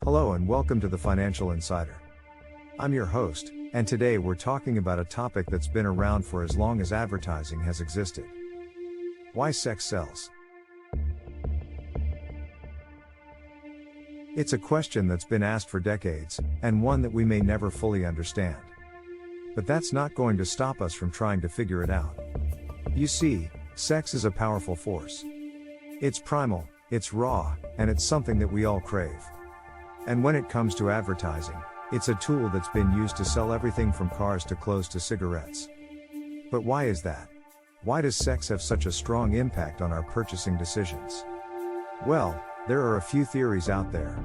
Hello and welcome to the Financial Insider. I'm your host, and today we're talking about a topic that's been around for as long as advertising has existed. Why sex sells? It's a question that's been asked for decades, and one that we may never fully understand. But that's not going to stop us from trying to figure it out. You see, sex is a powerful force. It's primal, it's raw, and it's something that we all crave. And when it comes to advertising, it's a tool that's been used to sell everything from cars to clothes to cigarettes. But why is that? Why does sex have such a strong impact on our purchasing decisions? Well, there are a few theories out there.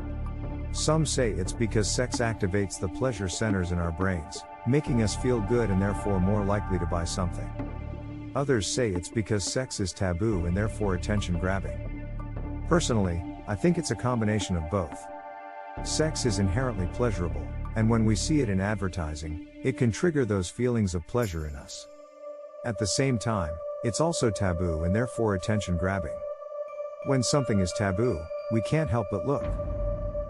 Some say it's because sex activates the pleasure centers in our brains, making us feel good and therefore more likely to buy something. Others say it's because sex is taboo and therefore attention grabbing. Personally, I think it's a combination of both. Sex is inherently pleasurable, and when we see it in advertising, it can trigger those feelings of pleasure in us. At the same time, it's also taboo and therefore attention grabbing. When something is taboo, we can't help but look.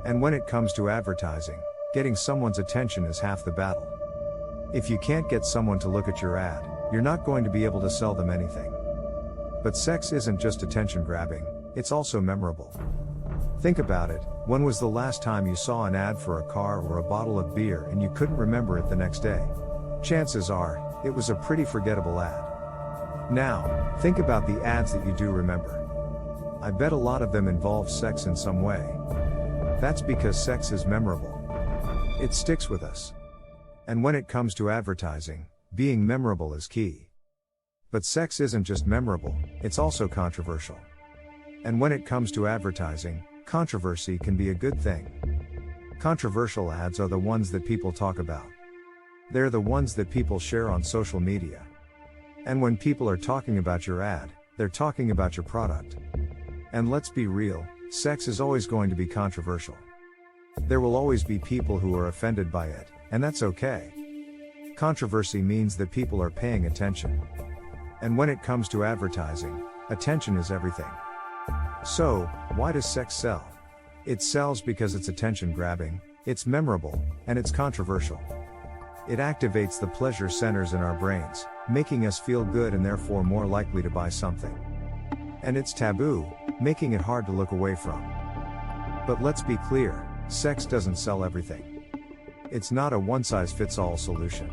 And when it comes to advertising, getting someone's attention is half the battle. If you can't get someone to look at your ad, you're not going to be able to sell them anything. But sex isn't just attention grabbing, it's also memorable. Think about it, when was the last time you saw an ad for a car or a bottle of beer and you couldn't remember it the next day? Chances are, it was a pretty forgettable ad. Now, think about the ads that you do remember. I bet a lot of them involve sex in some way. That's because sex is memorable. It sticks with us. And when it comes to advertising, being memorable is key. But sex isn't just memorable, it's also controversial. And when it comes to advertising, controversy can be a good thing. Controversial ads are the ones that people talk about. They're the ones that people share on social media. And when people are talking about your ad, they're talking about your product. And let's be real, sex is always going to be controversial. There will always be people who are offended by it, and that's okay. Controversy means that people are paying attention. And when it comes to advertising, attention is everything. So, why does sex sell? It sells because it's attention grabbing, it's memorable, and it's controversial. It activates the pleasure centers in our brains, making us feel good and therefore more likely to buy something. And it's taboo, making it hard to look away from. But let's be clear, sex doesn't sell everything. It's not a one-size-fits-all solution.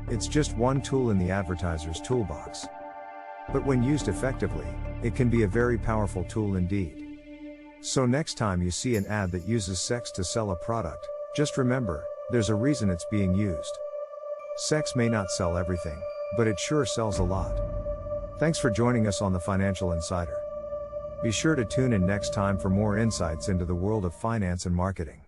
It's just one tool in the advertiser's toolbox. But when used effectively, it can be a very powerful tool indeed. So next time you see an ad that uses sex to sell a product, just remember, there's a reason it's being used. Sex may not sell everything, but it sure sells a lot. Thanks for joining us on the Financial Insider. Be sure to tune in next time for more insights into the world of finance and marketing.